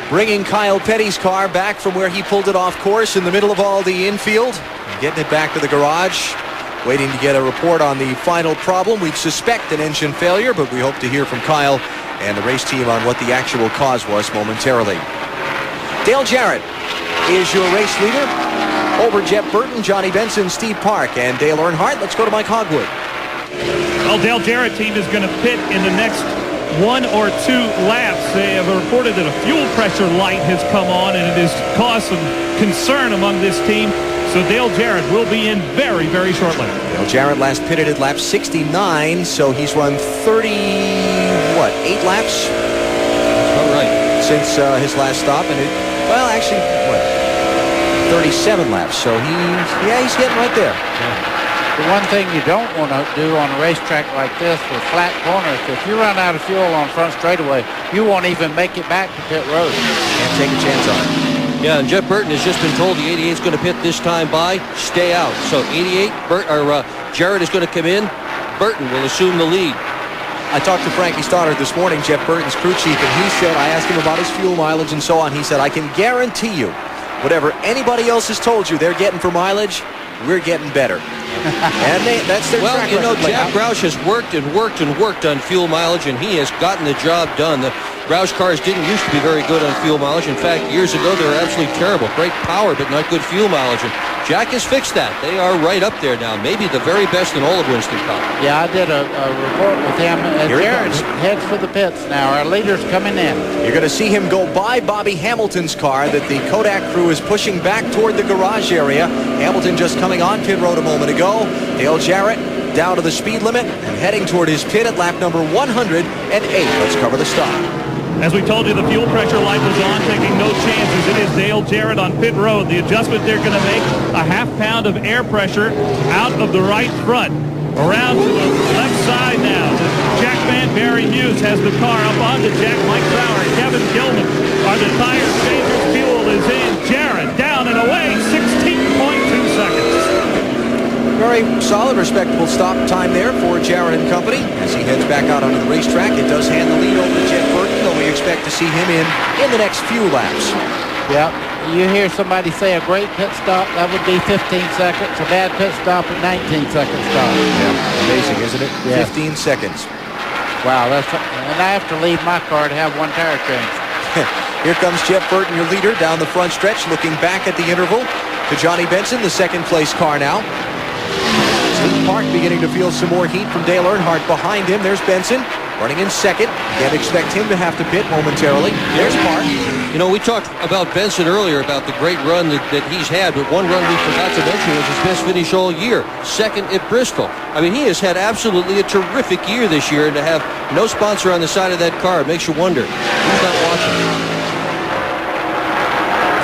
bringing Kyle Petty's car back from where he pulled it off course in the middle of all the infield, getting it back to the garage, waiting to get a report on the final problem. We suspect an engine failure, but we hope to hear from Kyle and the race team on what the actual cause was momentarily. Dale Jarrett is your race leader over Jeff Burton, Johnny Benson, Steve Park, and Dale Earnhardt. Let's go to Mike Hogwood. Well, Dale Jarrett team is going to pit in the next 1 or 2 laps. They have reported that a fuel pressure light has come on, and it has caused some concern among this team. So Dale Jarrett will be in very, very shortly. Dale Jarrett last pitted at lap 69, so he's run 8 laps? All right. Since his last stop, and 37 laps. So he's getting right there. Yeah. The one thing you don't want to do on a racetrack like this with flat corners, if you run out of fuel on front straightaway, you won't even make it back to pit road. Can't take a chance on it. Yeah, and Jeff Burton has just been told the 88 is going to pit this time by. Stay out. So 88, Jarrett is going to come in. Burton will assume the lead. I talked to Frankie Stoddard this morning, Jeff Burton's crew chief, and he said, I asked him about his fuel mileage and so on. He said, I can guarantee you, whatever anybody else has told you they're getting for mileage, we're getting better. And that's their track record. Jack Roush has worked and worked and worked on fuel mileage, and he has gotten the job done. The Roush cars didn't used to be very good on fuel mileage. In fact, years ago, they were absolutely terrible. Great power, but not good fuel mileage. And Jack has fixed that. They are right up there now. Maybe the very best in all of Winston Cup. Yeah, I did a report with him. Jared heads for the pits now. Our leader's coming in. You're going to see him go by Bobby Hamilton's car that the Kodak crew is pushing back toward the garage area. Hamilton just coming on pit road a moment ago. Dale Jarrett down to the speed limit and heading toward his pit at lap number 108. Let's cover the stop. As we told you, the fuel pressure light was on, taking no chances. It is Dale Jarrett on pit road. The adjustment they're going to make, a half pound of air pressure out of the right front. Around to the left side now. Jack Van Barry Hughes has the car up onto Jack. Mike Sauer and Kevin Gilman are the tire changers. Fuel is in. Jarrett down and away, 16.2 seconds. Very solid, respectable stop time there for Jarrett and company as he heads back out onto the racetrack. It does hand the lead over to Jeff Burton, though we expect to see him in the next few laps. Yeah, you hear somebody say a great pit stop, that would be 15 seconds. A bad pit stop, a 19-second stop. Yeah, amazing, isn't it? Yeah. 15 seconds. Wow, and I have to leave my car to have one tire change. Here comes Jeff Burton, your leader, down the front stretch, looking back at the interval to Johnny Benson, the second-place car now. Steve Park beginning to feel some more heat from Dale Earnhardt behind him. There's Benson running in second. Can't expect him to have to pit momentarily. There's Park. You know, we talked about Benson earlier about the great run that he's had, but one run we forgot to mention was his best finish all year, second at Bristol. I mean, he has had absolutely a terrific year this year, and to have no sponsor on the side of that car, it makes you wonder who's not watching.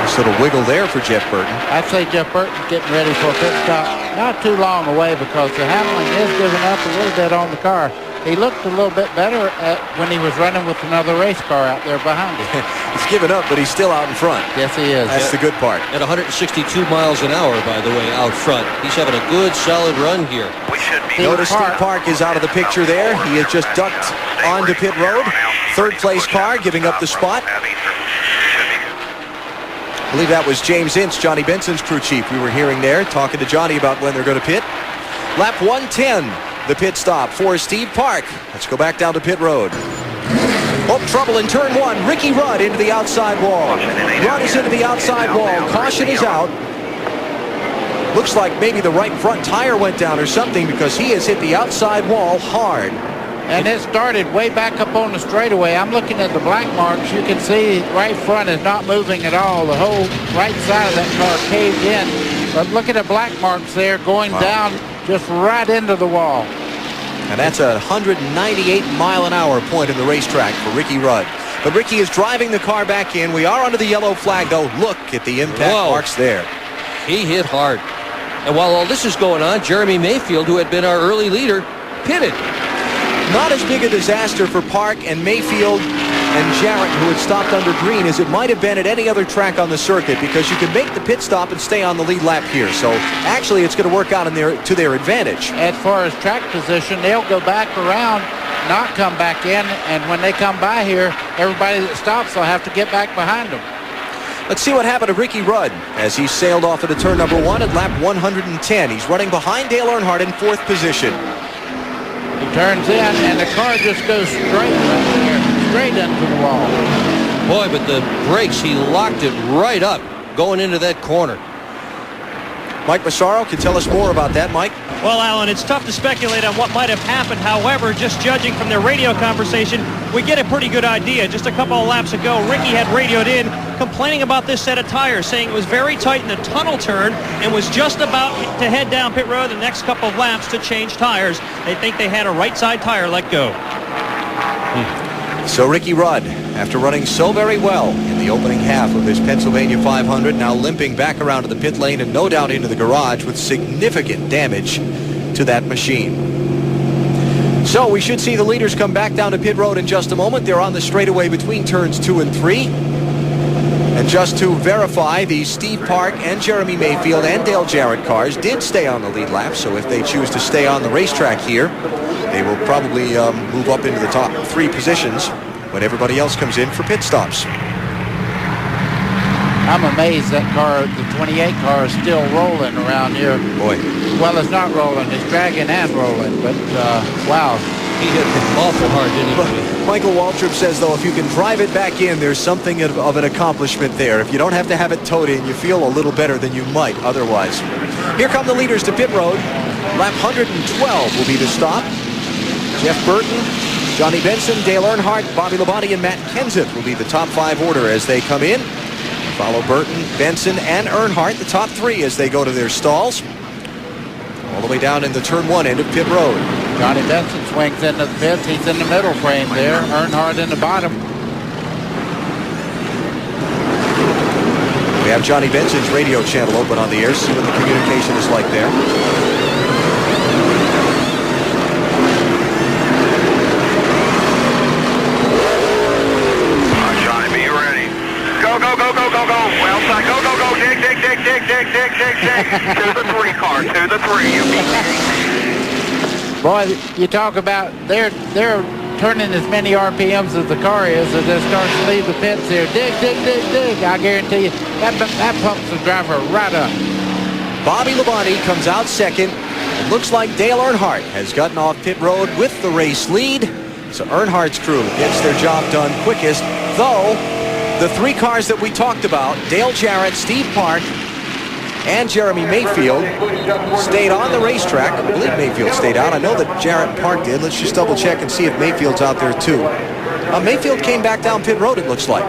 Just a little wiggle there for Jeff Burton. I'd say Jeff Burton's getting ready for a pit stop. Not too long away because the handling is giving up a little bit on the car. He looked a little bit better when he was running with another race car out there behind him. He's given up, but he's still out in front. Yes, he is. That's the good part. At 162 miles an hour, by the way, out front. He's having a good, solid run here. Notice Steve Park is out of the picture there. He has just ducked onto pit road. Third place car giving up the spot. I believe that was James Ince, Johnny Benson's crew chief we were hearing there, talking to Johnny about when they're going to pit. Lap 110, the pit stop for Steve Park. Let's go back down to pit road. Oh, trouble in turn one. Ricky Rudd into the outside wall. Rudd is into the outside wall. Caution is out. Looks like maybe the right front tire went down or something because he has hit the outside wall hard. And it started way back up on the straightaway. I'm looking at the black marks. You can see right front is not moving at all. The whole right side of that car caved in. But look at the black marks there going down just right into the wall. And that's a 198-mile-an-hour point in the racetrack for Ricky Rudd. But Ricky is driving the car back in. We are under the yellow flag, though. Look at the impact marks there. He hit hard. And while all this is going on, Jeremy Mayfield, who had been our early leader, pitted. Not as big a disaster for Park and Mayfield. and Jarrett, who had stopped under green, as it might have been at any other track on the circuit, because you can make the pit stop and stay on the lead lap here. So actually it's going to work out to their advantage. As far as track position, they'll go back around, not come back in, and when they come by here, everybody that stops will have to get back behind them. Let's see what happened to Ricky Rudd as he sailed off into turn number 1 at lap 110. He's running behind Dale Earnhardt in 4th position. He turns in, and the car just goes straight into the wall. Boy, but the brakes, he locked it right up going into that corner. Mike Massaro can tell us more about that. Mike? Well, Alan, it's tough to speculate on what might have happened. However, just judging from their radio conversation, we get a pretty good idea. Just a couple of laps ago, Ricky had radioed in complaining about this set of tires, saying it was very tight in the tunnel turn and was just about to head down pit road the next couple of laps to change tires. They think they had a right side tire let go. So Ricky Rudd, after running so very well in the opening half of his Pennsylvania 500, now limping back around to the pit lane and no doubt into the garage with significant damage to that machine. So we should see the leaders come back down to pit road in just a moment. They're on the straightaway between turns 2 and 3. And just to verify, the Steve Park and Jeremy Mayfield and Dale Jarrett cars did stay on the lead lap. So if they choose to stay on the racetrack here, they will probably move up into the top 3 positions when everybody else comes in for pit stops. I'm amazed that car, the 28 car, is still rolling around here. Boy. Well, it's not rolling. It's dragging and rolling. But, wow. He hit awful hard, didn't he? Michael Waltrip says, though, if you can drive it back in, there's something of an accomplishment there. If you don't have to have it towed in, you feel a little better than you might otherwise. Here come the leaders to pit road. Lap 112 will be the stop. Jeff Burton, Johnny Benson, Dale Earnhardt, Bobby Labonte, and Matt Kenseth will be the top 5 order as they come in. Follow Burton, Benson, and Earnhardt, the top 3 as they go to their stalls. All the way down in the turn 1 end of pit road. Johnny Benson swings into the pits. He's in the middle frame there. Earnhardt in the bottom. We have Johnny Benson's radio channel open on the air. See what the communication is like there. Johnny, be ready. Go, go, go, go, go, go. Well side, go, go, go. Dig, dig, dig, dig, dig, dig, dig, dig. To the 3 car, to the 3. You Boy, you talk about they're turning as many RPMs as the car is as it starts to leave the pits here. Dig, dig, dig, dig. I guarantee you that pumps the driver right up. Bobby Labonte comes out second. It looks like Dale Earnhardt has gotten off pit road with the race lead. So Earnhardt's crew gets their job done quickest, though the 3 cars that we talked about, Dale Jarrett, Steve Park, and Jeremy Mayfield, stayed on the racetrack. I believe Mayfield stayed out. I know that Jarrett and Park did. Let's just double check and see if Mayfield's out there too. Mayfield came back down pit road, it looks like.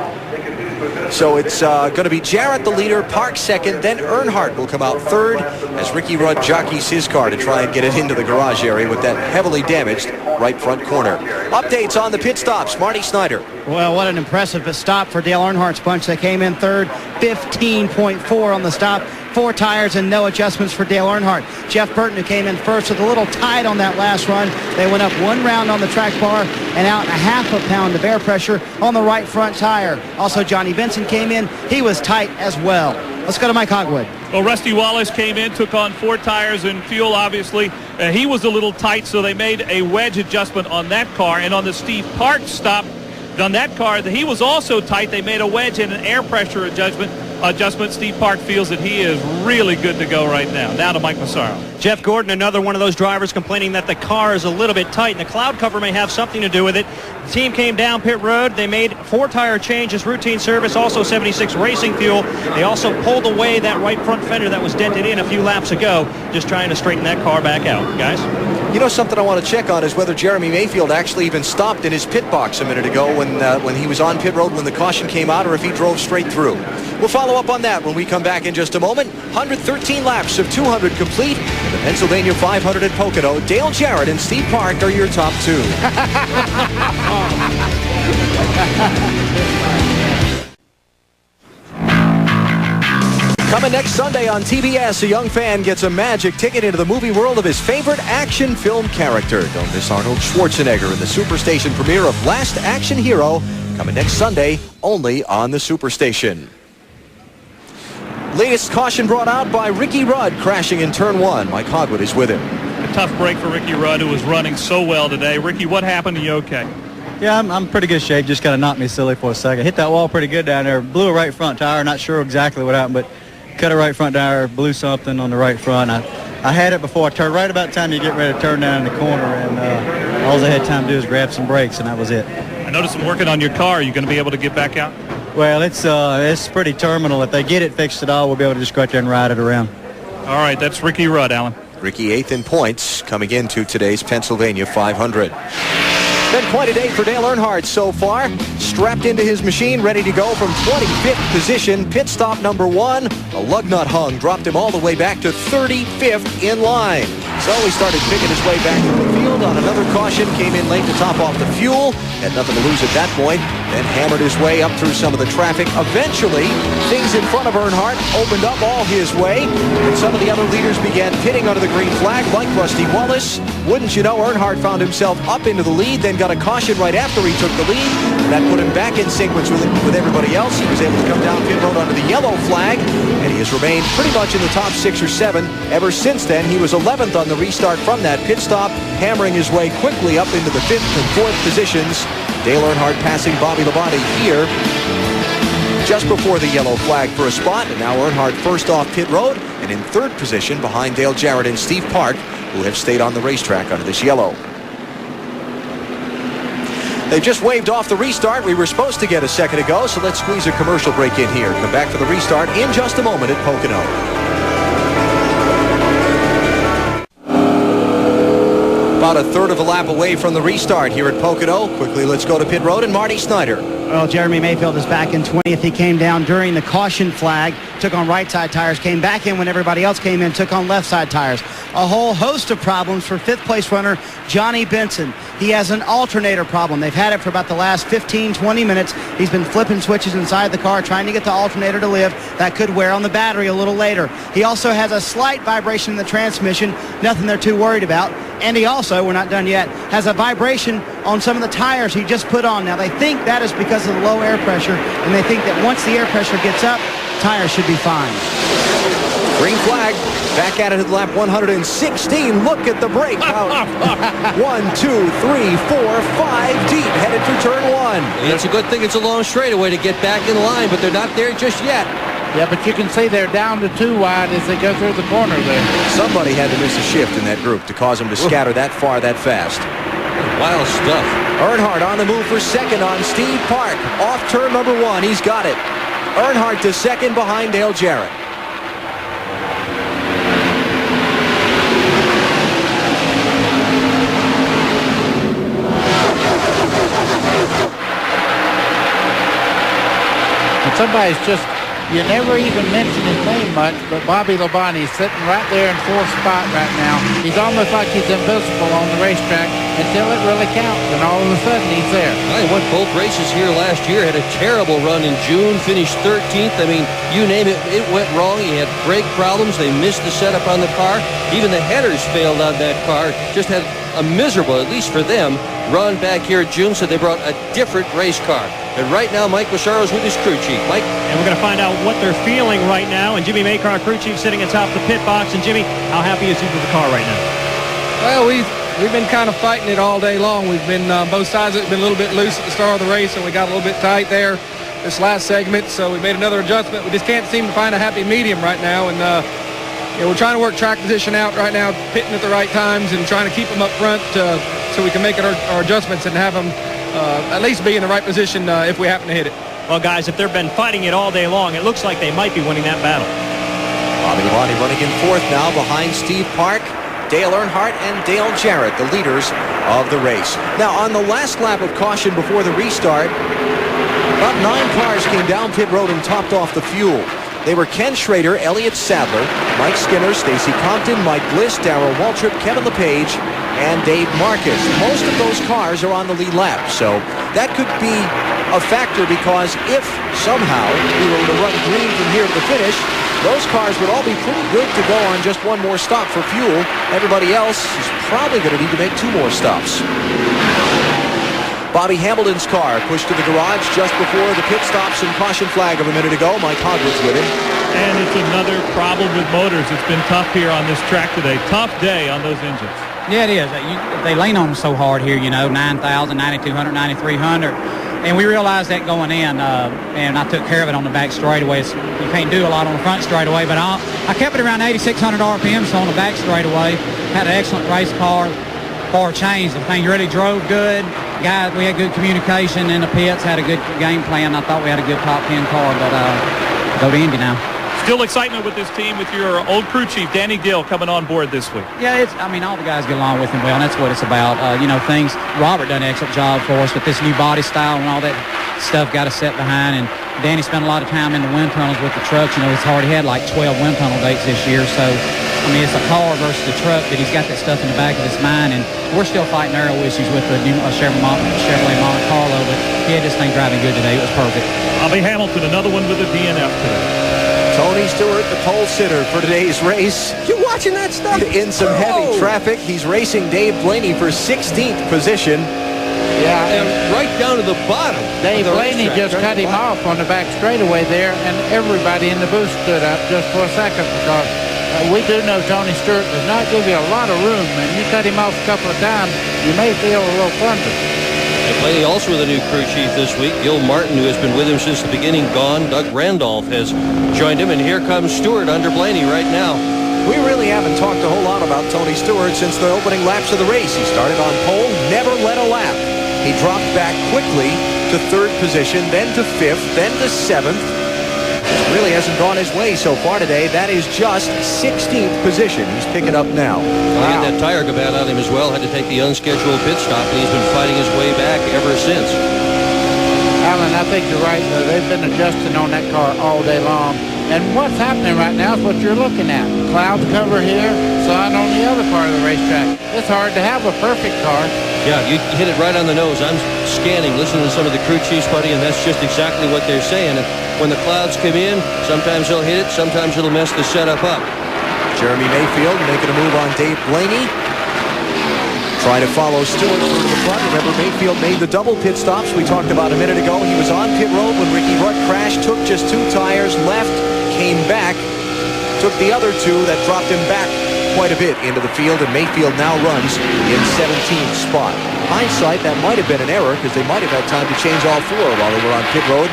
So it's going to be Jarrett the leader, Park second, then Earnhardt will come out third as Ricky Rudd jockeys his car to try and get it into the garage area with that heavily damaged right front corner. Updates on the pit stops, Marty Snyder. Well, what an impressive stop for Dale Earnhardt's bunch. They came in third, 15.4 on the stop. 4 tires and no adjustments for Dale Earnhardt. Jeff Burton, who came in first, with a little tight on that last run. They went up 1 round on the track bar and out 1/2 pound of air pressure on the right front tire. Also, Johnny Benson came in. He was tight as well. Let's go to Mike Hogwood. Well, Rusty Wallace came in, took on 4 tires and fuel, obviously. He was a little tight, so they made a wedge adjustment on that car. And on the Steve Park stop, on that car, he was also tight. They made a wedge and an air pressure adjustment. Steve Park feels that he is really good to go right now. Now to Mike Massaro. Jeff Gordon, another one of those drivers complaining that the car is a little bit tight, and the cloud cover may have something to do with it. The team came down pit road. They made 4 tire changes, routine service, also 76 racing fuel. They also pulled away that right front fender that was dented in a few laps ago, just trying to straighten that car back out. Guys? You know, something I want to check on is whether Jeremy Mayfield actually even stopped in his pit box a minute ago when he was on pit road when the caution came out, or if he drove straight through. We'll follow up on that when we come back in just a moment. 113 laps of 200 complete. In the Pennsylvania 500 at Pocono, Dale Jarrett and Steve Park are your top 2. Coming next Sunday on TBS, a young fan gets a magic ticket into the movie world of his favorite action film character. Don't miss Arnold Schwarzenegger in the Superstation premiere of Last Action Hero. Coming next Sunday, only on the Superstation. Latest caution brought out by Ricky Rudd, crashing in turn 1. Mike Hogwood is with him. A tough break for Ricky Rudd, who was running so well today. Ricky, what happened? Are you okay? Yeah, I'm pretty good shape. Just kind of knocked me silly for a second. Hit that wall pretty good down there. Blew a right front tire. Not sure exactly what happened, but cut a right front tire, blew something on the right front. I had it before I turned, right about the time you get ready to turn down in the corner, and all I had time to do is grab some brakes, and that was it. I noticed I'm working on your car. Are you going to be able to get back out? Well, it's pretty terminal. If they get it fixed at all, we'll be able to just go out there and ride it around. All right, that's Ricky Rudd, Alan. Ricky 8th in points coming into today's Pennsylvania 500. Been quite a day for Dale Earnhardt so far. Strapped into his machine, ready to go from 25th position. Pit stop number 1. A lug nut hung, dropped him all the way back to 35th in line. So he started picking his way back to the field on another caution. Came in late to top off the fuel. Had nothing to lose at that point. Then hammered his way up through some of the traffic. Eventually, things in front of Earnhardt opened up all his way. And some of the other leaders began pitting under the green flag, like Rusty Wallace. Wouldn't you know, Earnhardt found himself up into the lead, then got a caution right after he took the lead. That put him back in sequence with everybody else. He was able to come down pit road under the yellow flag, and he has remained pretty much in the top 6 or 7 ever since then. He was 11th on the restart from that pit stop, hammering his way quickly up into the 5th and 4th positions. Dale Earnhardt passing Bobby Labonte here just before the yellow flag for a spot, and now Earnhardt first off pit road and in 3rd position behind Dale Jarrett and Steve Park, who have stayed on the racetrack under this yellow. They just waved off the restart. We were supposed to get a second ago, so let's squeeze a commercial break in here. Come back for the restart in just a moment at Pocono. About a third of a lap away from the restart here at Pocono. Quickly, let's go to pit road and Marty Snyder. Well, Jeremy Mayfield is back in 20th. He came down during the caution flag, took on right side tires, came back in when everybody else came in, took on left side tires. A whole host of problems for 5th place runner Johnny Benson. He has an alternator problem. They've had it for about the last 15, 20 minutes. He's been flipping switches inside the car, trying to get the alternator to live. That could wear on the battery a little later. He also has a slight vibration in the transmission, nothing they're too worried about. And he also, we're not done yet, has a vibration on some of the tires he just put on. Now, they think that is because of the low air pressure, and they think that once the air pressure gets up, tires should be fine. Green flag. Back at it at lap 116. Look at the brake. 1, 2, 3, 4, 5 deep. Headed for turn 1. It's a good thing it's a long straightaway to get back in line, but they're not there just yet. Yeah, but you can see they're down to 2 wide as they go through the corner there. Somebody had to miss a shift in that group to cause them to scatter that far that fast. Wild stuff. Earnhardt on the move for second on Steve Park. Off turn number 1. He's got it. Earnhardt to second behind Dale Jarrett. And somebody's just, you never even mention his name much, but Bobby Labonte is sitting right there in 4th spot right now. He's almost like he's invisible on the racetrack until it really counts, and all of a sudden he's there. He won both races here last year, had a terrible run in June, finished 13th. I mean, you name it, it went wrong. He had brake problems. They missed the setup on the car. Even the headers failed on that car. Just had a miserable, at least for them, run back here at June, so they brought a different race car. And right now, Mike Massaro's with his crew chief. Mike? And we're going to find out what they're feeling right now. And Jimmy Makar, crew chief, sitting atop the pit box. And Jimmy, how happy is he with the car right now? Well, we've been kind of fighting it all day long. We've been, both sides have been a little bit loose at the start of the race, and we got a little bit tight there this last segment. So we made another adjustment. We just can't seem to find a happy medium right now. And we're trying to work track position out right now, pitting at the right times and trying to keep them up front so we can make our adjustments and have them at least be in the right position if we happen to hit it. Well, guys, if they've been fighting it all day long, it looks like they might be winning that battle. Bobby Labonte running in 4th now behind Steve Park, Dale Earnhardt, and Dale Jarrett, the leaders of the race. Now, on the last lap of caution before the restart, about 9 cars came down pit road and topped off the fuel. They were Ken Schrader, Elliott Sadler, Mike Skinner, Stacy Compton, Mike Bliss, Darrell Waltrip, Kevin LePage, and Dave Marcus. Most of those cars are on the lead lap, so that could be a factor, because if somehow we were to run green from here to the finish, those cars would all be pretty good to go on just one more stop for fuel. Everybody else is probably going to need to make 2 more stops. Bobby Hamilton's car pushed to the garage just before the pit stops and caution flag of a minute ago. Mike Hogwarts with him. And it's another problem with motors. It's been tough here on this track today. Tough day on those engines. Yeah, it is. They lean on them so hard here, 9,000, 9,200, 9,300. And we realized that going in, and I took care of it on the back straightaway. You can't do a lot on the front straightaway, but I kept it around 8,600 RPM, so on the back straightaway. Had an excellent race car. Car changed. The thing really drove good. Guys, we had good communication in the pits, had a good game plan. I thought we had a good top 10 car, but go to Indy now. Still excitement with this team with your old crew chief, Danny Gill, coming on board this week. Yeah, all the guys get along with him well, and that's what it's about. Robert done an excellent job for us with this new body style and all that stuff got us set behind. And Danny spent a lot of time in the wind tunnels with the trucks. He's already had like 12 wind tunnel dates this year. So, it's a car versus the truck, but he's got that stuff in the back of his mind. And we're still fighting aero issues with the new Chevrolet Monte Carlo, but he had this thing driving good today. It was perfect. Bobby Hamilton, another one with a DNF today. Tony Stewart, the pole sitter for today's race. You watching that stuff? In some heavy traffic, he's racing Dave Blaney for 16th position. Yeah, And right down to the bottom. Dave Blaney just cut him off on the back straightaway there, and everybody in the booth stood up just for a second because we do know Tony Stewart does not give you a lot of room, and you cut him off a couple of times, you may feel a little thunder. And Blaney also with a new crew chief this week. Gil Martin, who has been with him since the beginning, gone. Doug Randolph has joined him, and here comes Stewart under Blaney right now. We really haven't talked a whole lot about Tony Stewart since the opening laps of the race. He started on pole, never led a lap. He dropped back quickly to 3rd position, then to 5th, then to 7th. Really hasn't gone his way so far today. That is just 16th position. He's picking up now. He had that tire go bad on him as well. Had to take the unscheduled pit stop, and he's been fighting his way back ever since. Alan, I think you're right. They've been adjusting on that car all day long. And what's happening right now is what you're looking at. Clouds cover here, sun on the other part of the racetrack. It's hard to have a perfect car. Yeah, you hit it right on the nose. I'm scanning, listening to some of the crew chiefs, buddy, and that's just exactly what they're saying. And when the clouds come in, sometimes they'll hit it, sometimes it'll mess the setup up. Jeremy Mayfield making a move on Dave Blaney. Trying to follow Stewart through to the front. Remember, Mayfield made the double pit stops we talked about a minute ago. He was on pit road when Ricky Rudd crashed, took just 2 tires, left, came back, took the other 2 that dropped him back quite a bit into the field, and Mayfield now runs in 17th spot. Hindsight, that might have been an error because they might have had time to change all 4 while they were on pit road.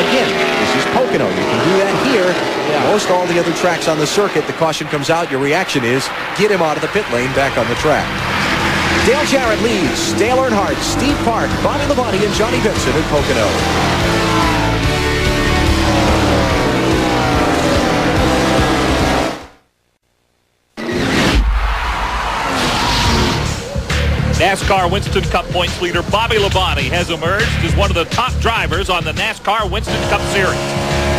Again, this is Pocono. You can do that here. Most all the other tracks on the circuit, the caution comes out. Your reaction is get him out of the pit lane back on the track. Dale Jarrett leads. Dale Earnhardt, Steve Park, Bobby Labonte, and Johnny Benson at Pocono. NASCAR Winston Cup points leader Bobby Labonte has emerged as one of the top drivers on the NASCAR Winston Cup Series.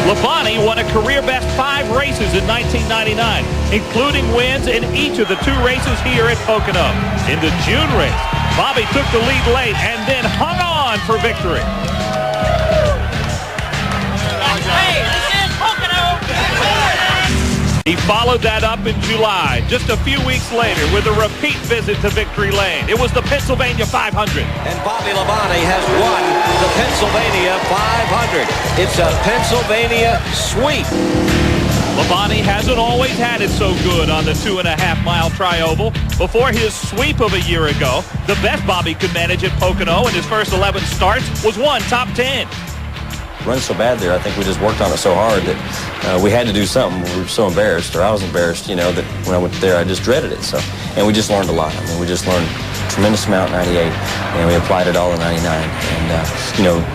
Labonte won a career-best 5 races in 1999, including wins in each of the 2 races here at Pocono. In the June race, Bobby took the lead late and then hung on for victory. Hey, this is Pocono! He followed that up in July, just a few weeks later, with a repeat visit to Victory Lane. It was the Pennsylvania 500. And Bobby Labonte has won the Pennsylvania 500. It's a Pennsylvania sweep. Labonte hasn't always had it so good on the 2.5-mile tri-oval. Before his sweep of a year ago, the best Bobby could manage at Pocono in his first 11 starts was one top 10. Run so bad there, I think we just worked on it so hard that we had to do something. We were so embarrassed, or I was embarrassed, that when I went there, I just dreaded it. So, and we just learned a lot. I mean, we just learned a tremendous amount in 98, and we applied it all in 99. And,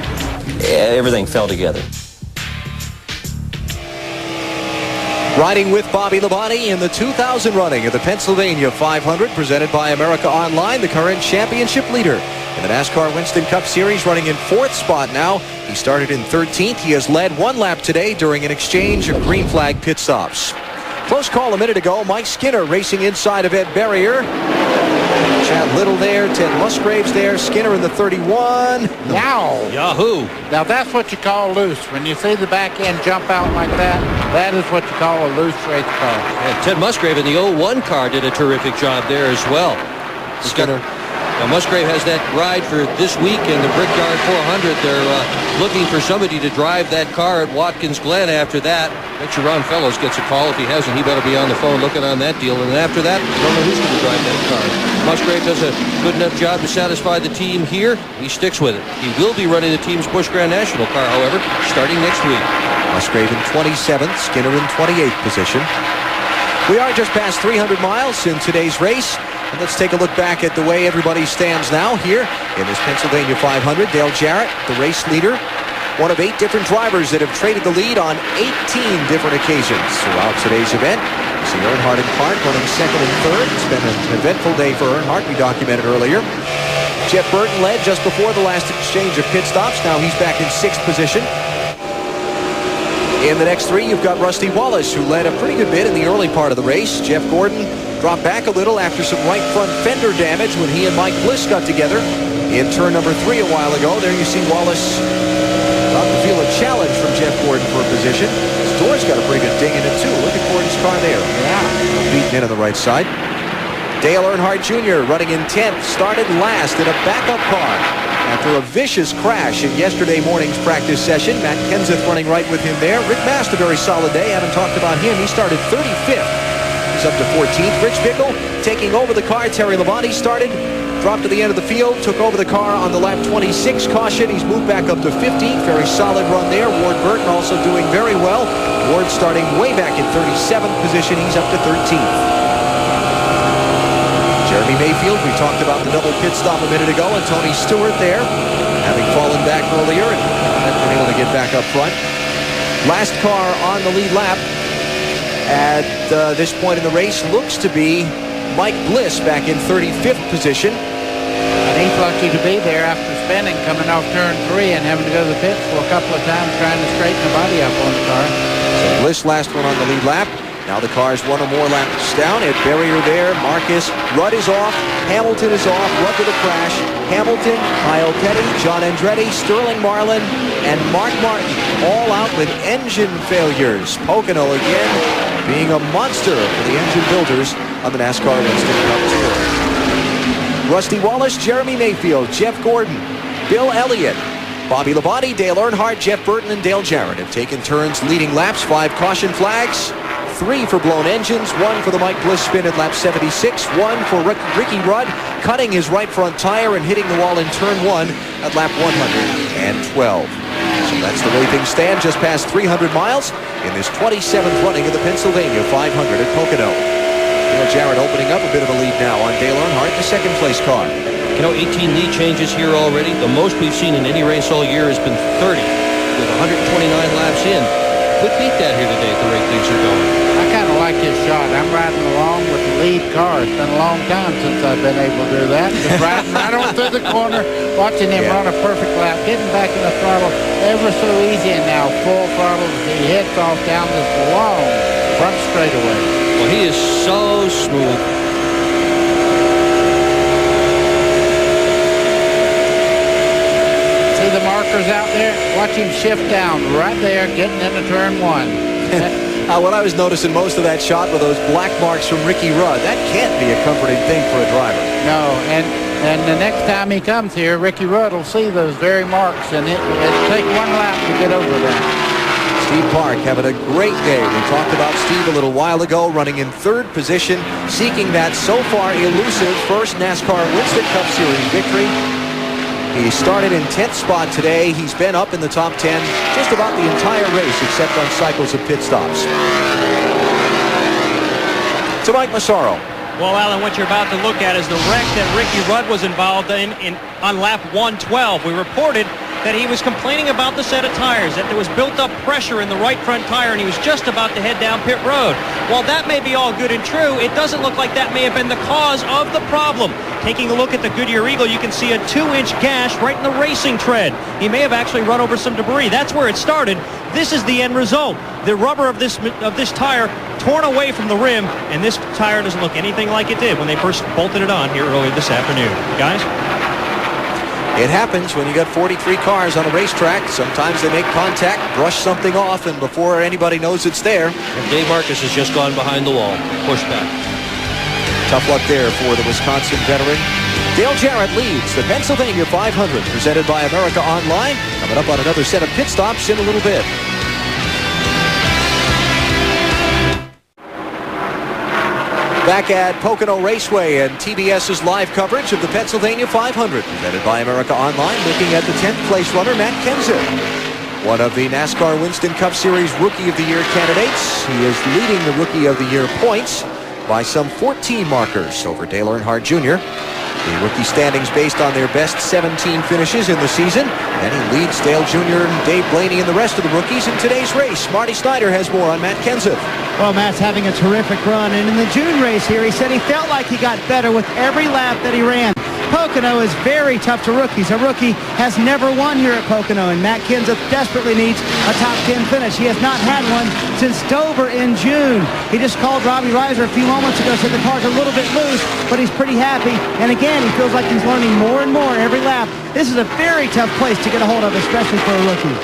everything fell together. Riding with Bobby Labonte in the 2000 running of the Pennsylvania 500, presented by America Online, the current championship leader in the NASCAR Winston Cup Series, running in 4th spot now. He started in 13th. He has led 1 lap today during an exchange of green flag pit stops. Close call a minute ago. Mike Skinner racing inside of Ed Berrier. Chad Little there, Ted Musgraves there, Skinner in the 31. Yahoo! Now that's what you call loose. When you see the back end jump out like that, that is what you call a loose race car. And Ted Musgrave in the 01 car did a terrific job there as well. Skinner. Musgrave has that ride for this week in the Brickyard 400. They're looking for somebody to drive that car at Watkins Glen after that. Bet you Ron Fellows gets a call. If he hasn't, he better be on the phone looking on that deal. And after that, I don't know who's going to drive that car. Musgrave does a good enough job to satisfy the team here. He sticks with it. He will be running the team's Busch Grand National car, however, starting next week. Musgrave in 27th, Skinner in 28th position. We are just past 300 miles in today's race. And let's take a look back at the way everybody stands now here in this Pennsylvania 500. Dale Jarrett, the race leader, one of 8 different drivers that have traded the lead on 18 different occasions throughout today's event. You see Earnhardt and Clark running second and third. It's been an eventful day for Earnhardt, we documented earlier. Jeff Burton led just before the last exchange of pit stops. Now he's back in 6th position. In the next 3, you've got Rusty Wallace, who led a pretty good bit in the early part of the race. Jeff Gordon dropped back a little after some right front fender damage when he and Mike Bliss got together in turn number 3 a while ago. There you see Wallace about to feel a challenge from Jeff Gordon for a position. His door's got a pretty good ding in it, too. Look at Gordon's car there. Yeah. Beaten in on the right side. Dale Earnhardt Jr. running in 10th, started last in a backup car after a vicious crash in yesterday morning's practice session. Matt Kenseth running right with him there. Rick Mast, a very solid day. Haven't talked about him. He started 35th. He's up to 14th. Rich Bickle taking over the car. Terry Labonte started, dropped to the end of the field, took over the car on the lap 26 caution. He's moved back up to 15th. Very solid run there. Ward Burton also doing very well. Ward starting way back in 37th position. He's up to 13th. Jeremy Mayfield, we talked about the double pit stop a minute ago, and Tony Stewart there, having fallen back earlier and not been able to get back up front. Last car on the lead lap at this point in the race looks to be Mike Bliss back in 35th position. And he's lucky to be there after spinning, coming off turn 3 and having to go to the pits for a couple of times trying to straighten the body up on the car. So Bliss last one on the lead lap. Now the car's one or more laps down. Ed Berrier there. Marcus. Rudd is off. Hamilton is off. Rudd to the crash. Hamilton, Kyle Petty, John Andretti, Sterling Marlin, and Mark Martin all out with engine failures. Pocono again being a monster for the engine builders on the NASCAR Winston Cup Tour. Rusty Wallace, Jeremy Mayfield, Jeff Gordon, Bill Elliott, Bobby Labonte, Dale Earnhardt, Jeff Burton, and Dale Jarrett have taken turns leading laps. 5 caution flags. 3 for blown engines, 1 for the Mike Bliss spin at lap 76, 1 for Ricky Rudd cutting his right front tire and hitting the wall in turn 1 at lap 112. So that's the way things stand just past 300 miles in this 27th running of the Pennsylvania 500 at Pocono. Dale Jarrett opening up a bit of a lead now on Dale Earnhardt, the second place car. You know, 18 lead changes here already. The most we've seen in any race all year has been 30 with 129 laps in. Could beat that here today at the rate things are going. I kind of like his shot. I'm riding along with the lead car. It's been a long time since I've been able to do that. Just riding right on through the corner, watching him run a perfect lap, getting back in the throttle ever so easy, and now full throttle as he heads off down this long front straightaway. Well, he is so smooth. See the markers out there? Watch him shift down right there, getting into turn 1. What I was noticing most of that shot were those black marks from Ricky Rudd. That can't be a comforting thing for a driver. No, and the next time he comes here, Ricky Rudd will see those very marks, and it'll take 1 lap to get over that. Steve Park having a great day. We talked about Steve a little while ago, running in 3rd position, seeking that so far elusive first NASCAR Winston Cup Series victory. He started in 10th spot today. He's been up in the top 10 just about the entire race, except on cycles of pit stops. To Mike Massaro. Well, Alan, what you're about to look at is the wreck that Ricky Rudd was involved in on lap 112. We reported that he was complaining about the set of tires, that there was built-up pressure in the right front tire, and he was just about to head down pit road. While that may be all good and true, it doesn't look like that may have been the cause of the problem. Taking a look at the Goodyear Eagle, you can see a 2-inch gash right in the racing tread. He may have actually run over some debris. That's where it started. This is the end result. The rubber of this tire torn away from the rim, and this tire doesn't look anything like it did when they first bolted it on here earlier this afternoon. Guys? It happens when you got 43 cars on a racetrack. Sometimes they make contact, brush something off, and before anybody knows it's there. And Dave Marcus has just gone behind the wall. Push back. Tough luck there for the Wisconsin veteran. Dale Jarrett leads the Pennsylvania 500, presented by America Online. Coming up on another set of pit stops in a little bit. Back at Pocono Raceway and TBS's live coverage of the Pennsylvania 500, presented by America Online, looking at the 10th place runner, Matt Kenseth. One of the NASCAR Winston Cup Series Rookie of the Year candidates. He is leading the Rookie of the Year points by some 14 markers over Dale Earnhardt Jr. The rookie standings based on their best 17 finishes in the season. And he leads Dale Jr. and Dave Blaney and the rest of the rookies in today's race. Marty Snyder has more on Matt Kenseth. Well, Matt's having a terrific run. And in the June race here, he said he felt like he got better with every lap that he ran. Pocono is very tough to rookies. A rookie has never won here at Pocono, and Matt Kenseth desperately needs a top 10 finish. He has not had one since Dover in June. He just called Robbie Reiser a few moments ago, said the car's a little bit loose, but he's pretty happy. And again, he feels like he's learning more and more every lap. This is a very tough place to get a hold of, especially for a rookie.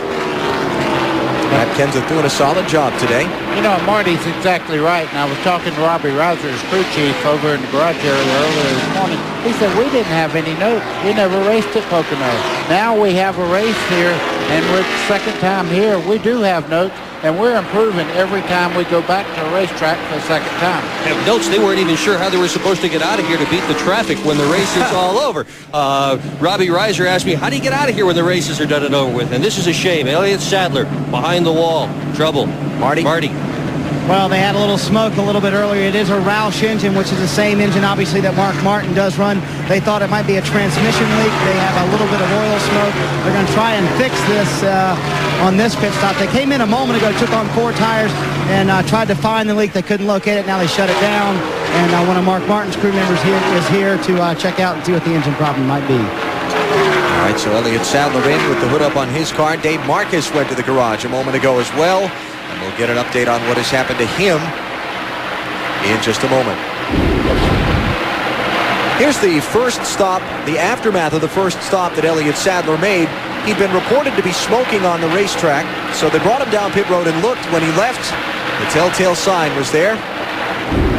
Matt Kenseth doing a solid job today. You know, Marty's exactly right. And I was talking to Robbie Reiser's crew chief over in the garage area earlier this morning. He said, we didn't have any notes. We never raced at Pocono. Now we have a race here, and we're the second time here. We do have notes, and we're improving every time we go back to a racetrack for the second time. Have notes, they weren't even sure how they were supposed to get out of here to beat the traffic when the race is all over. Robbie Reiser asked me, how do you get out of here when the races are done and over with? And this is a shame. Elliott Sadler behind the wall. Trouble. Marty. Well, they had a little smoke a little bit earlier. It is a Roush engine, which is the same engine, obviously, that Mark Martin does run. They thought it might be a transmission leak. They have a little bit of oil smoke. They're going to try and fix this on this pit stop. They came in a moment ago, took on 4 tires, and tried to find the leak. They couldn't locate it. Now they shut it down. And one of Mark Martin's crew members is here to check out and see what the engine problem might be. All right, so Elliott Sadler in with the hood up on his car. Dave Marcus went to the garage a moment ago as well. And we'll get an update on what has happened to him in just a moment. Here's the first stop, the aftermath of the first stop that Elliott Sadler made. He'd been reported to be smoking on the racetrack, so they brought him down pit road and looked. When he left, the telltale sign was there.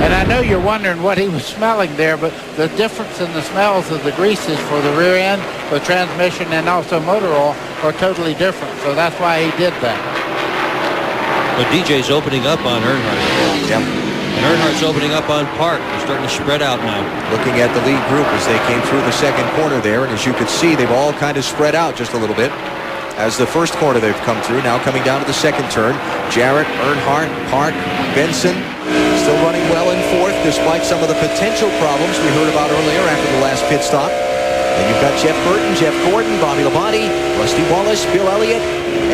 And I know you're wondering what he was smelling there, but the difference in the smells of the greases for the rear end, the transmission, and also motor oil are totally different. So that's why he did that. But DJ's opening up on Earnhardt. Yep. And Earnhardt's opening up on Park. They're starting to spread out now. Looking at the lead group as they came through the second corner there, and as you could see, they've all kind of spread out just a little bit. As the first corner they've come through, now coming down to the second turn. Jarrett, Earnhardt, Park, Benson, still running well in fourth despite some of the potential problems we heard about earlier after the last pit stop. Then you've got Jeff Burton, Jeff Gordon, Bobby Labonte, Rusty Wallace, Bill Elliott,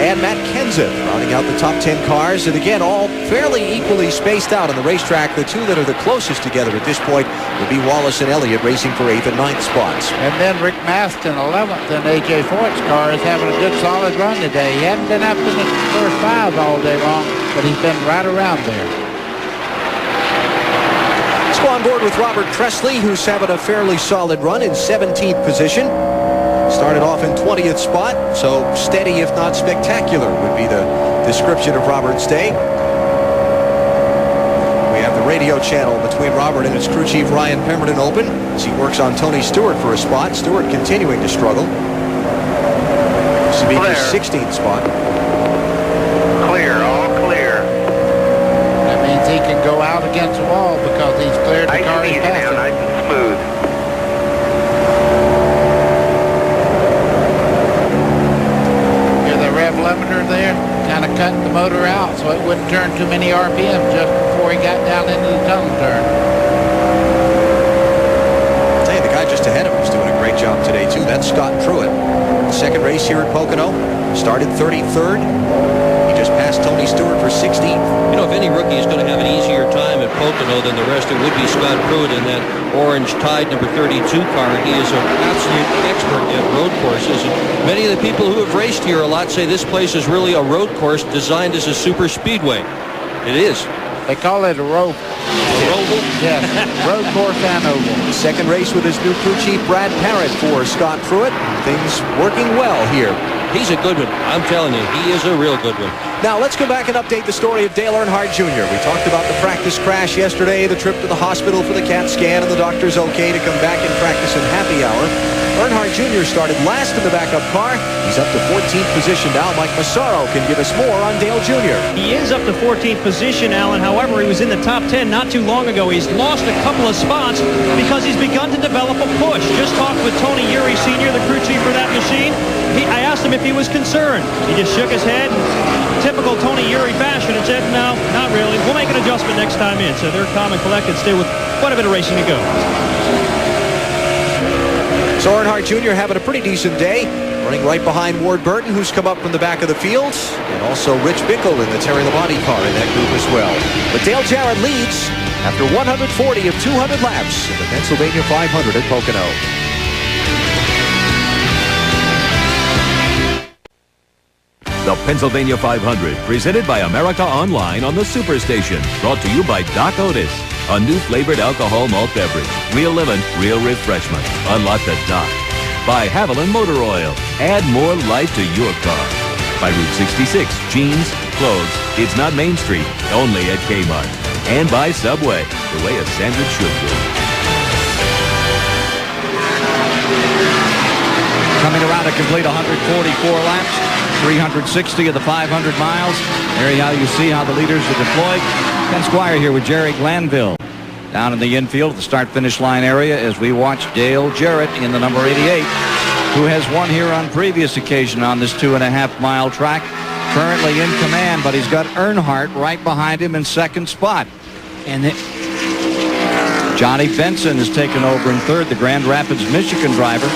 and Matt Kenseth rounding out the top 10 cars. And again, all fairly equally spaced out on the racetrack. The two that are the closest together at this point will be Wallace and Elliott racing for 8th and 9th spots. And then Rick Maston, 11th, and A.J. Fort's car is having a good solid run today. He hadn't been up in the first 5 all day long, but he's been right around there. Let's go on board with Robert Tresley, who's having a fairly solid run in 17th position. Started off in 20th spot, so steady if not spectacular would be the description of Robert's day. We have the radio channel between Robert and his crew chief Ryan Pemberton open as he works on Tony Stewart for a spot. Stewart continuing to struggle. This would be his 16th spot. Clear, all clear. That means he can go out against the wall because he's cleared the car he's passing. Nice and smooth. Limiter there, kind of cutting the motor out so it wouldn't turn too many RPM just before he got down into the tunnel turn. I'll tell you, the guy just ahead of him is doing a great job today too. That's Scott Pruitt. Second race here at Pocono. Started 33rd. He just passed Tony Stewart for 16th. You know, if any rookie is going to have an easier time at Pocono than the rest, it would be Scott Pruitt in that orange Tide number 32 car. He is an absolute expert at road courses. And many of the people who have raced here a lot say this place is really a road course designed as a super speedway. It is. They call it a rope. Oval? Yes, road course and oval. Second race with his new crew chief, Brad Parrott, for Scott Pruitt. Things working well here. He's a good one. I'm telling you, he is a real good one. Now, let's go back and update the story of Dale Earnhardt Jr. We talked about the practice crash yesterday, the trip to the hospital for the CAT scan, and the doctor's okay to come back and practice in happy hour. Earnhardt Jr. started last in the backup car. He's up to 14th position now. Mike Massaro can give us more on Dale Jr. He is up to 14th position, Alan. However, he was in the top 10 not too long ago. He's lost a couple of spots because he's begun to develop a push. Just talked with Tony Uri Sr., the crew chief for that machine. I asked him if he was concerned. He just shook his head, typical Tony Uri fashion, and said, no, not really. We'll make an adjustment next time in. So they're calm and collected still with quite a bit of racing to go. So Earnhardt Jr. having a pretty decent day, running right behind Ward Burton, who's come up from the back of the field, and also Rich Bickle in the Terry Labonte car in that group as well. But Dale Jarrett leads after 140 of 200 laps in the Pennsylvania 500 at Pocono. The Pennsylvania 500, presented by America Online on the Superstation. Brought to you by Doc Otis, a new flavored alcohol malt beverage. Real living, real refreshment. Unlock the Doc. By Haviland Motor Oil. Add more life to your car. By Route 66, jeans, clothes. It's not Main Street, only at Kmart. And by Subway, the way a sandwich should be. Coming around to complete 144 laps. 360 of the 500 miles. There you see how the leaders are deployed. Ken Squire here with Jerry Glanville. Down in the infield at the start-finish line area as we watch Dale Jarrett in the number 88, who has won here on previous occasion on this 2.5-mile track. Currently in command, but he's got Earnhardt right behind him in second spot. And Johnny Benson has taken over in third, the Grand Rapids, Michigan driver.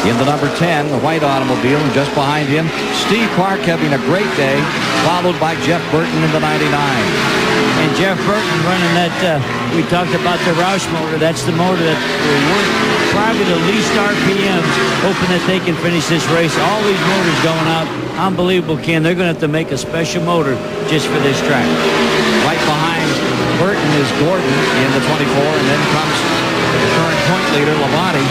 In the number 10, the white automobile, and just behind him, Steve Park having a great day, followed by Jeff Burton in the 99. And Jeff Burton running that, we talked about the Roush motor. That's the motor that will work probably the least RPMs, hoping that they can finish this race. All these motors going out, unbelievable, Ken. They're going to have to make a special motor just for this track. Right behind Burton is Gordon in the 24, and then comes the current point leader, Labonte.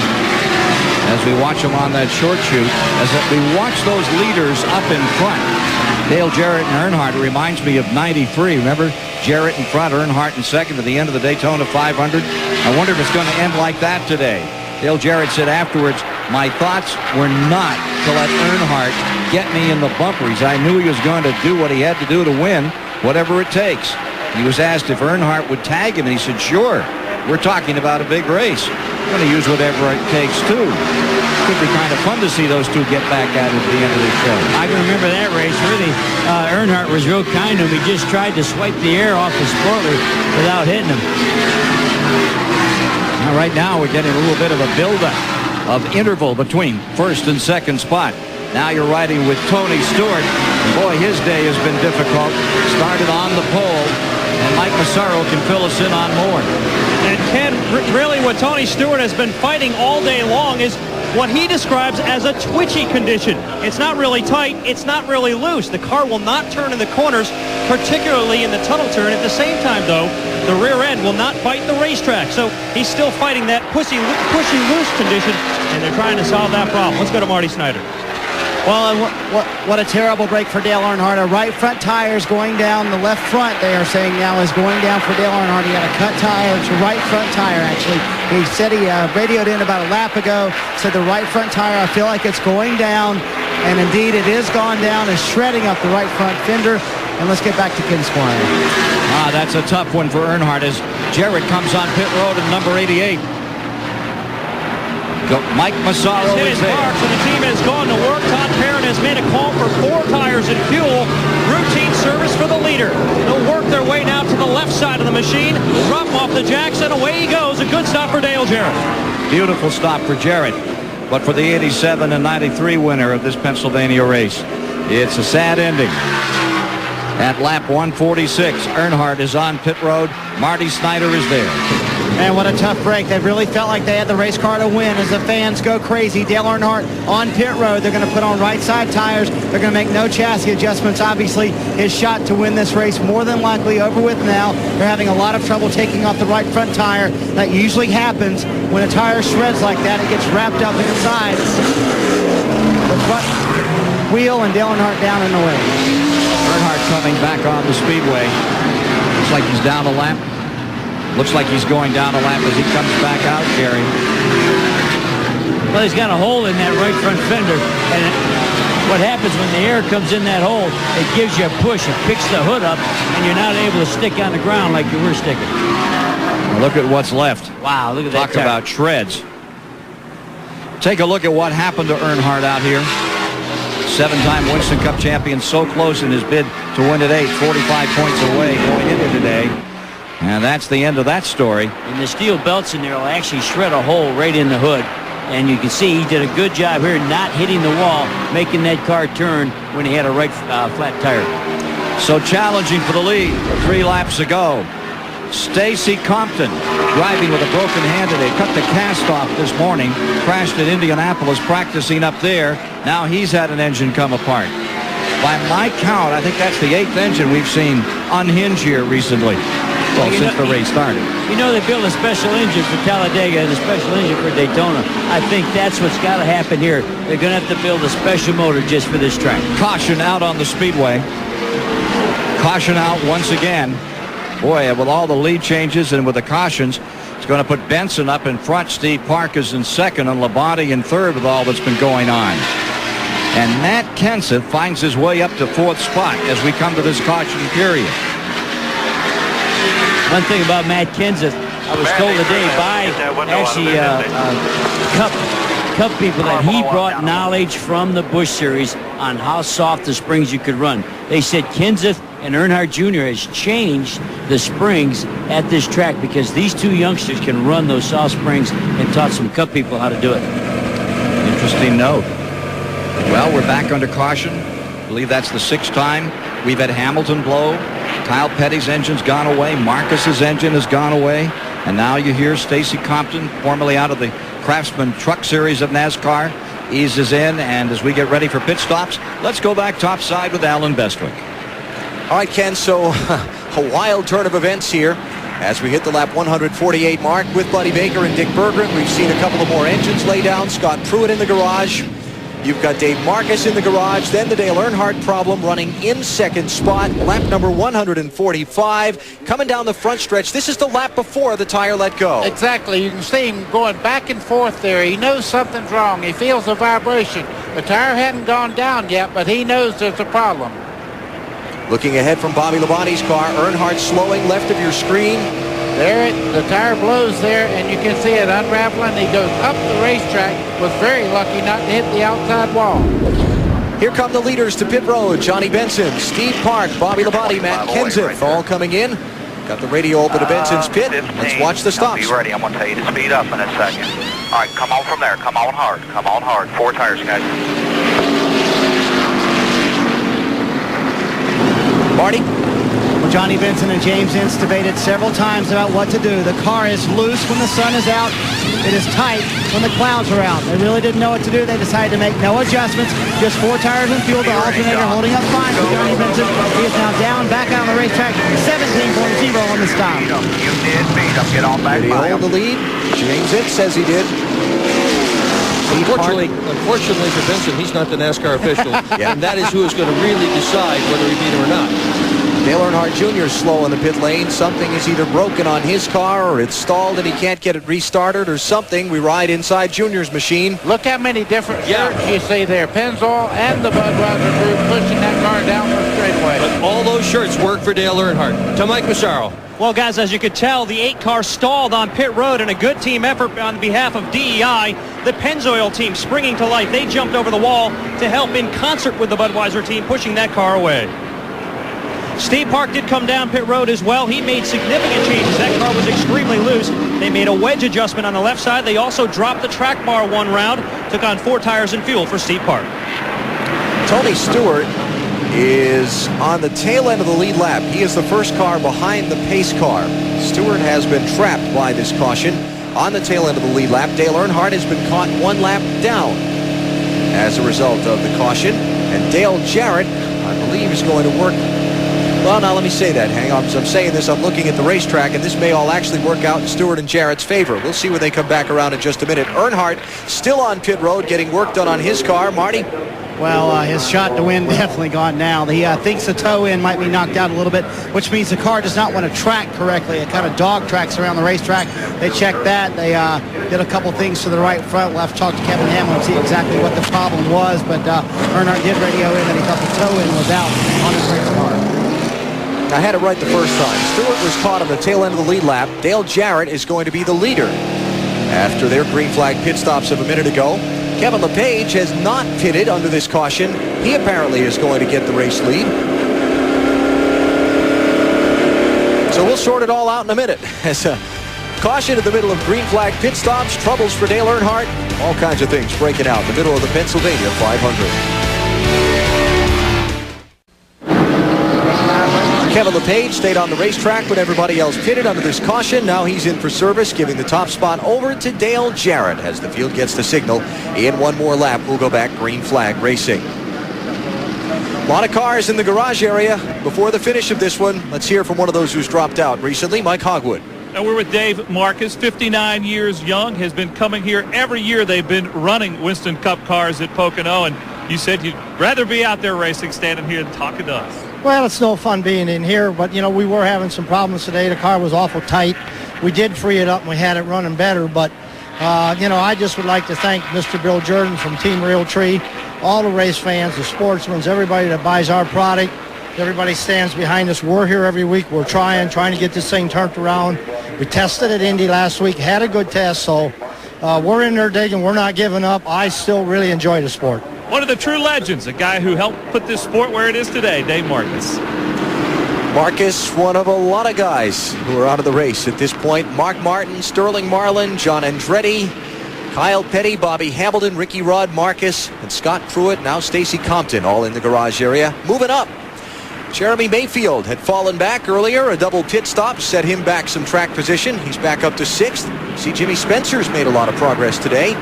As we watch him on that short chute, as we watch those leaders up in front, Dale Jarrett and Earnhardt, it reminds me of 93. Remember, Jarrett in front, Earnhardt in second at the end of the Daytona 500. I wonder if it's going to end like that today. Dale Jarrett said afterwards, my thoughts were not to let Earnhardt get me in the bumpers. I knew he was going to do what he had to do to win, whatever it takes. He was asked if Earnhardt would tag him, and he said, sure. We're talking about a big race. I'm going to use whatever it takes, too. Could be kind of fun to see those two get back at it at the end of the show. I can remember that race, really. Earnhardt was real kind to him. He just tried to swipe the air off his spoiler without hitting him. Now, right now, we're getting a little bit of a buildup of interval between first and second spot. Now you're riding with Tony Stewart. And boy, his day has been difficult. Started on the pole. And Mike Massaro can fill us in on more. And Ken, really what Tony Stewart has been fighting all day long is what he describes as a twitchy condition. It's not really tight. It's not really loose. The car will not turn in the corners, particularly in the tunnel turn. At the same time, though, the rear end will not bite the racetrack. So he's still fighting that pushy loose condition, and they're trying to solve that problem. Let's go to Marty Snyder. Well, what a terrible break for Dale Earnhardt. A right front tire is going down. The left front, they are saying now, is going down for Dale Earnhardt. He had a cut tire. It's a right front tire, actually. He said he radioed in about a lap ago, said the right front tire, I feel like it's going down. And indeed, it is gone down and shredding up the right front fender. And let's get back to Ken Squire. That's a tough one for Earnhardt as Jarrett comes on pit road in number 88. Mike Massaro is there. Marks, and the team has gone to work. Todd Perrin has made a call for 4 tires and fuel. Routine service for the leader. They'll work their way now to the left side of the machine. Drop him off the jacks, and away he goes. A good stop for Dale Jarrett. Beautiful stop for Jarrett. But for the 87 and 93 winner of this Pennsylvania race, it's a sad ending. At lap 146, Earnhardt is on pit road. Marty Snyder is there. And what a tough break. They really felt like they had the race car to win as the fans go crazy. Dale Earnhardt on pit road. They're going to put on right side tires. They're going to make no chassis adjustments. Obviously, his shot to win this race more than likely over with now. They're having a lot of trouble taking off the right front tire. That usually happens when a tire shreds like that. It gets wrapped up inside the front wheel, and Dale Earnhardt down in the way. Earnhardt coming back on the speedway. Looks like he's down a lap. Looks like he's going down a lap as he comes back out, Gary. Well, he's got a hole in that right front fender, and what happens when the air comes in that hole, it gives you a push. It picks the hood up, and you're not able to stick on the ground like you were sticking. Look at what's left. Wow, look at that. Talk about shreds. Take a look at what happened to Earnhardt out here. 7-time Winston Cup champion, so close in his bid to win at 8, 45 points away going into today. And that's the end of that story. And the steel belts in there will actually shred a hole right in the hood. And you can see he did a good job here not hitting the wall, making that car turn when he had a right flat tire. So challenging for the lead 3 laps ago. Stacy Compton driving with a broken hand today. Cut the cast off this morning. Crashed at Indianapolis practicing up there. Now he's had an engine come apart. By my count, I think that's the 8th engine we've seen unhinge here recently. Well, since the race started. You know, they built a special engine for Talladega and a special engine for Daytona. I think that's what's got to happen here. They're going to have to build a special motor just for this track. Caution out on the speedway. Caution out once again. Boy, with all the lead changes and with the cautions, it's going to put Benson up in front. Steve Park is in second and Labonte in third with all that's been going on. And Matt Kenseth finds his way up to 4th spot as we come to this caution period. One thing about Matt Kenseth, I was told today by actually Cup people that he brought knowledge from the Busch Series on how soft the springs you could run. They said Kenseth and Earnhardt Jr. has changed the springs at this track because these two youngsters can run those soft springs and taught some Cup people how to do it. Interesting note. Well, we're back under caution. I believe that's the 6th time we've had Hamilton blow. Kyle Petty's engine's gone away. Marcus's engine has gone away. And now you hear Stacy Compton, formerly out of the Craftsman Truck Series of NASCAR, eases in. And as we get ready for pit stops, let's go back topside with Alan Bestwick. All right, Ken, so a wild turn of events here as we hit the lap 148 mark with Buddy Baker and Dick Berggren. We've seen a couple of more engines lay down. Scott Pruitt in the garage. You've got Dave Marcus in the garage. Then the Dale Earnhardt problem running in 2nd spot. Lap number 145. Coming down the front stretch. This is the lap before the tire let go. Exactly. You can see him going back and forth there. He knows something's wrong. He feels a vibration. The tire hadn't gone down yet, but he knows there's a problem. Looking ahead from Bobby Labonte's car. Earnhardt slowing left of your screen. There, the tire blows there, and you can see it unraveling. He goes up the racetrack. Was very lucky not to hit the outside wall. Here come the leaders to pit road. Johnny Benson, Steve Park, Bobby Labonte, Matt Kenseth all coming in. Got the radio open to Benson's pit. Let's watch the stops. Be ready. I'm going to tell you to speed up in a second. All right, come on from there. Come on hard. Come on hard. 4 tires, guys. Marty? Well, Johnny Benson and James Ince debated several times about what to do. The car is loose when the sun is out. It is tight when the clouds are out. They really didn't know what to do. They decided to make no adjustments. Just 4 tires and fuel. The alternator holding up fine for Johnny Benson. He is now down, back on the racetrack. 17.0 on the stop. You did speed up. Get on back. Did he hold the lead? James Ince says he did. Unfortunately for Benson, he's not the NASCAR official, and that is who is going to really decide whether he beat him or not. Dale Earnhardt Jr. is slow in the pit lane. Something is either broken on his car or it's stalled and he can't get it restarted or something. We ride inside Junior's machine. Look how many different shirts you see there. Pennzoil and the Budweiser group pushing that car down the straightaway. But all those shirts work for Dale Earnhardt. To Mike Massaro. Well, guys, as you could tell, the 8 car stalled on pit road in a good team effort on behalf of DEI. The Pennzoil team springing to life. They jumped over the wall to help in concert with the Budweiser team, pushing that car away. Steve Park did come down pit road as well. He made significant changes. That car was extremely loose. They made a wedge adjustment on the left side. They also dropped the track bar 1 round, took on 4 tires and fuel for Steve Park. Tony Stewart is on the tail end of the lead lap. He is the first car behind the pace car. Stewart has been trapped by this caution on the tail end of the lead lap. Dale Earnhardt has been caught 1 lap down as a result of the caution. And Dale Jarrett, I believe, is going to work. Well, now let me say that. Hang on. As I'm saying this, I'm looking at the racetrack, and this may all actually work out in Stewart and Jarrett's favor. We'll see when they come back around in just a minute. Earnhardt still on pit road, getting work done on his car. Marty? Well, his shot to win definitely gone now. He thinks the toe in might be knocked out a little bit, which means the car does not want to track correctly. It kind of dog tracks around the racetrack. They checked that. They did a couple things to the right front. We'll have to talk to Kevin Hamlin and see exactly what the problem was. But Earnhardt did radio in that he thought the toe in was out on his race car. I had it right the first time. Stewart was caught on the tail end of the lead lap. Dale Jarrett is going to be the leader after their green flag pit stops of a minute ago. Kevin LePage has not pitted under this caution. He apparently is going to get the race lead. So we'll sort it all out in a minute. As a caution in the middle of green flag pit stops, troubles for Dale Earnhardt, all kinds of things breaking out in the middle of the Pennsylvania 500. Kevin LePage stayed on the racetrack when everybody else pitted under this caution. Now he's in for service, giving the top spot over to Dale Jarrett as the field gets the signal. In one more lap, we'll go back green flag racing. A lot of cars in the garage area before the finish of this one. Let's hear from one of those who's dropped out recently, Mike Hogwood. Now we're with Dave Marcus, 59 years young, has been coming here every year. They've been running Winston Cup cars at Pocono, and you said you'd rather be out there racing, standing here and talking to us. Well, it's no fun being in here, but, you know, we were having some problems today. The car was awful tight. We did free it up, and we had it running better, but, you know, I just would like to thank Mr. Bill Jordan from Team Realtree, all the race fans, the sportsmen, everybody that buys our product. Everybody stands behind us. We're here every week. We're trying to get this thing turned around. We tested at Indy last week, had a good test, so we're in there digging. We're not giving up. I still really enjoy the sport. One of the true legends, a guy who helped put this sport where it is today, Dave Marcus. Marcus, one of a lot of guys who are out of the race at this point. Mark Martin, Sterling Marlin, John Andretti, Kyle Petty, Bobby Hamilton, Ricky Rod, Marcus, and Scott Pruitt, now Stacy Compton, all in the garage area. Moving up, Jeremy Mayfield had fallen back earlier. A double pit stop set him back some track position. He's back up to 6th. See, Jimmy Spencer's made a lot of progress today.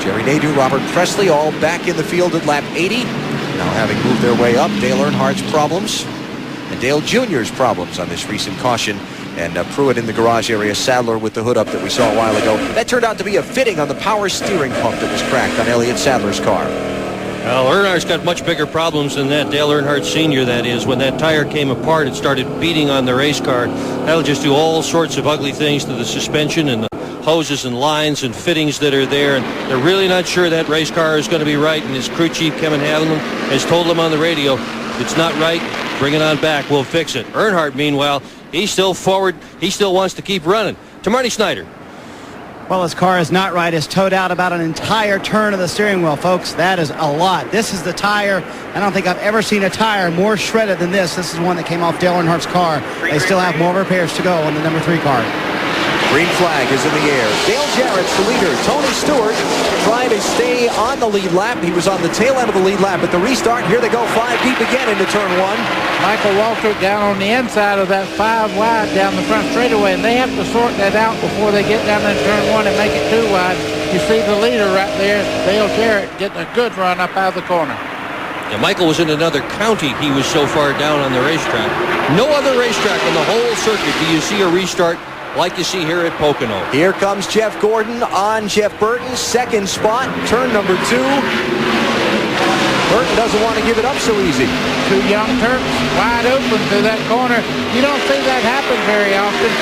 Jerry Nadeau, Robert Presley, all back in the field at lap 80. Now having moved their way up, Dale Earnhardt's problems and Dale Jr.'s problems on this recent caution. And Pruitt in the garage area, Sadler with the hood up that we saw a while ago. That turned out to be a fitting on the power steering pump that was cracked on Elliott Sadler's car. Well, Earnhardt's got much bigger problems than that. Dale Earnhardt Sr., that is. When that tire came apart, it started beating on the race car. That'll just do all sorts of ugly things to the suspension and the hoses and lines and fittings that are there. And they're really not sure that race car is going to be right. And his crew chief, Kevin Hamlin, has told them on the radio, it's not right, bring it on back, we'll fix it. Earnhardt, meanwhile, he's still forward. He still wants to keep running. To Marty Snyder. Well, his car is not right. It's towed out about an entire turn of the steering wheel, folks. That is a lot. This is the tire. I don't think I've ever seen a tire more shredded than this. This is one that came off Dale Earnhardt's car. They still have more repairs to go on the number 3 car. Green flag is in the air. Dale Jarrett's the leader. Tony Stewart trying to stay on the lead lap. He was on the tail end of the lead lap at the restart. Here they go 5 deep again into turn 1. Michael Waltrip down on the inside of that 5 wide down the front straightaway, and they have to sort that out before they get down into turn 1 and make it 2 wide. You see the leader right there, Dale Jarrett, getting a good run up out of the corner. Yeah, Michael was in another county. He was so far down on the racetrack. No other racetrack on the whole circuit do you see a restart like you see here at Pocono. Here comes Jeff Gordon on Jeff Burton's 2nd spot, turn number 2. Burton doesn't want to give it up so easy. 2 young Turks wide open through that corner. You don't see that happen very often.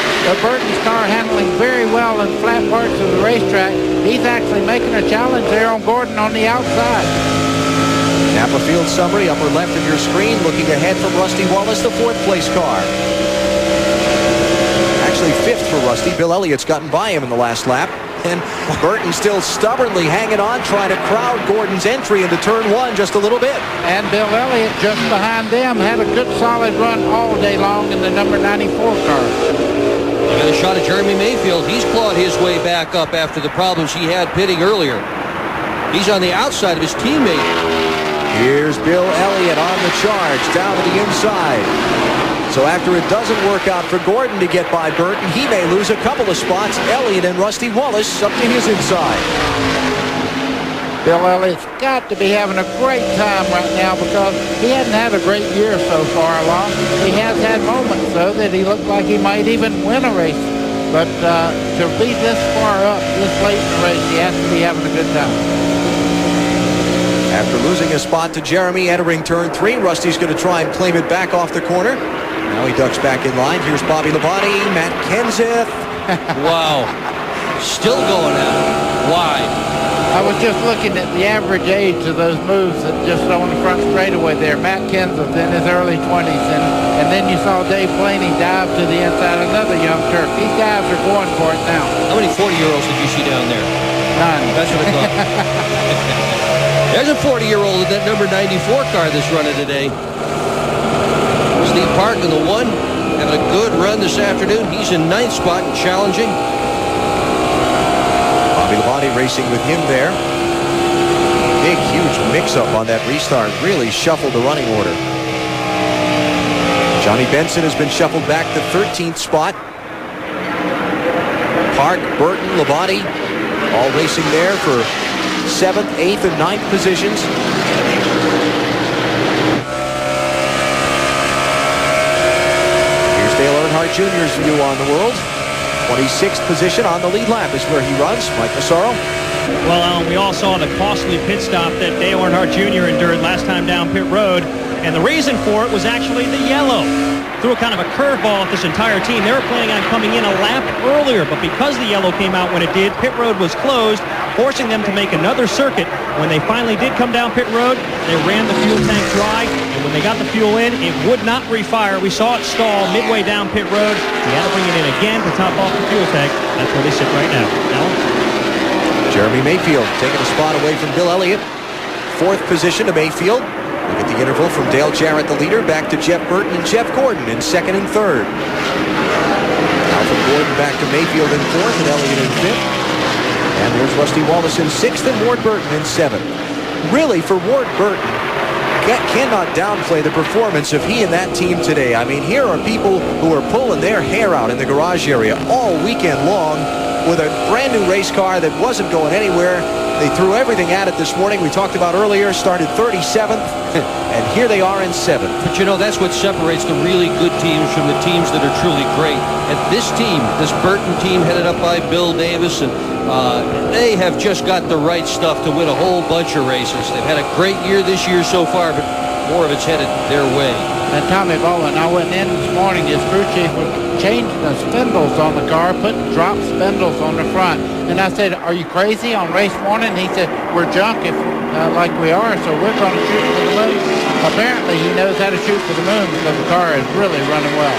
Burton's car handling very well in flat parts of the racetrack. He's actually making a challenge there on Gordon on the outside. Napa Field summary, upper left of your screen, looking ahead from Rusty Wallace, the 4th place car. Actually 5th for Rusty. Bill Elliott's gotten by him in the last lap. And Burton still stubbornly hanging on, trying to crowd Gordon's entry into turn 1 just a little bit. And Bill Elliott just behind them had a good solid run all day long in the number 94 car. You got a shot at Jeremy Mayfield. He's clawed his way back up after the problems he had pitting earlier. He's on the outside of his teammate. Here's Bill Elliott on the charge, down to the inside. So after it doesn't work out for Gordon to get by Burton, he may lose a couple of spots. Elliott and Rusty Wallace up to his inside. Bill Elliott's got to be having a great time right now because he hasn't had a great year so far along. He has had moments, though, that he looked like he might even win a race. But to be this far up, this late in the race, he has to be having a good time. After losing a spot to Jeremy entering turn 3, Rusty's going to try and claim it back off the corner. Now he ducks back in line. Here's Bobby Labonte, Matt Kenseth. Wow. Still going at it. Wide. I was just looking at the average age of those moves that just on the front straightaway there. Matt Kenseth in his early 20s, and then you saw Dave Blaney dive to the inside, another young Turk. These guys are going for it now. How many 40-year-olds did you see down there? None. That's what I thought. There's a 40-year-old in that number 94 car that's running today. Steve Park in the 1, having a good run this afternoon. He's in 9th spot and challenging. Bobby Labonte racing with him there. Big, huge mix-up on that restart. Really shuffled the running order. Johnny Benson has been shuffled back to 13th spot. Park, Burton, Labonte, all racing there for 7th, 8th, and 9th positions. Here's Dale Earnhardt Jr.'s view on the world. 26th position on the lead lap is where he runs. Mike Massaro. Well, we all saw the costly pit stop that Dale Earnhardt Jr. endured last time down pit road, and the reason for it was actually the yellow. Threw a kind of a curveball at this entire team. They were planning on coming in a lap earlier, but because the yellow came out when it did, pit road was closed, forcing them to make another circuit. When they finally did come down pit road, they ran the fuel tank dry, and when they got the fuel in, it would not refire. We saw it stall midway down pit road. We had to bring it in again to top off the fuel tank. That's where they sit right now. Jeremy Mayfield taking a spot away from Bill Elliott. 4th position to Mayfield. Look at the interval from Dale Jarrett, the leader, back to Jeff Burton and Jeff Gordon in 2nd and 3rd. Now from Gordon back to Mayfield in 4th and Elliott in 5th. And there's Rusty Wallace in 6th and Ward Burton in 7th. Really, for Ward Burton, cannot downplay the performance of he and that team today. I mean, here are people who are pulling their hair out in the garage area all weekend long with a brand new race car that wasn't going anywhere. They threw everything at it this morning. We talked about earlier, started 37th, and here they are in 7th. But you know, that's what separates the really good teams from the teams that are truly great. And this team, this Burton team headed up by Bill Davis, and they have just got the right stuff to win a whole bunch of races. They've had a great year this year so far, but more of it's headed their way. And Tommy Bowen, I went in this morning, his crew chief was changing the spindles on the car, putting drop spindles on the front. And I said, are you crazy on race morning? And he said, we're junk if like we are, so we're going to shoot for the moon. Apparently he knows how to shoot for the moon because the car is really running well.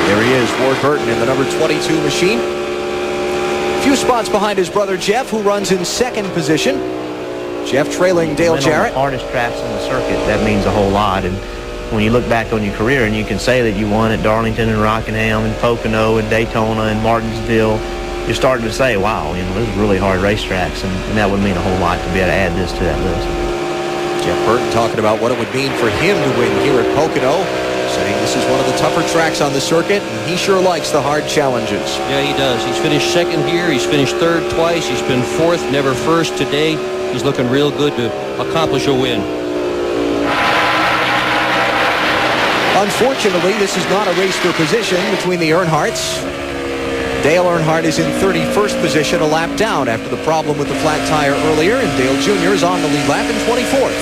There he is, Ward Burton in the number 22 machine. A few spots behind his brother Jeff, who runs in 2nd position. Jeff trailing Dale Jarrett. On the hardest tracks in the circuit, that means a whole lot. And when you look back on your career and you can say that you won at Darlington and Rockingham and Pocono and Daytona and Martinsville, you're starting to say, wow, you know, those are really hard racetracks, and that would mean a whole lot to be able to add this to that list. Jeff Burton talking about what it would mean for him to win here at Pocono, saying this is one of the tougher tracks on the circuit, and he sure likes the hard challenges. Yeah, he does. He's finished 2nd here. He's finished 3rd twice. He's been 4th, never 1st today. He's looking real good to accomplish a win. Unfortunately, this is not a race for position between the Earnhardts. Dale Earnhardt is in 31st position, a lap down after the problem with the flat tire earlier, and Dale Jr. is on the lead lap in 24th.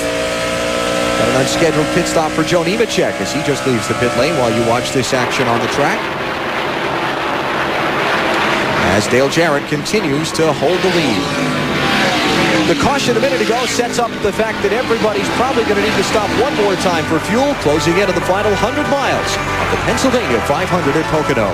Got an unscheduled pit stop for Joe Nemechek as he just leaves the pit lane while you watch this action on the track. As Dale Jarrett continues to hold the lead. The caution a minute ago sets up the fact that everybody's probably going to need to stop one more time for fuel, closing in on the final 100 miles of the Pennsylvania 500 at Pocono.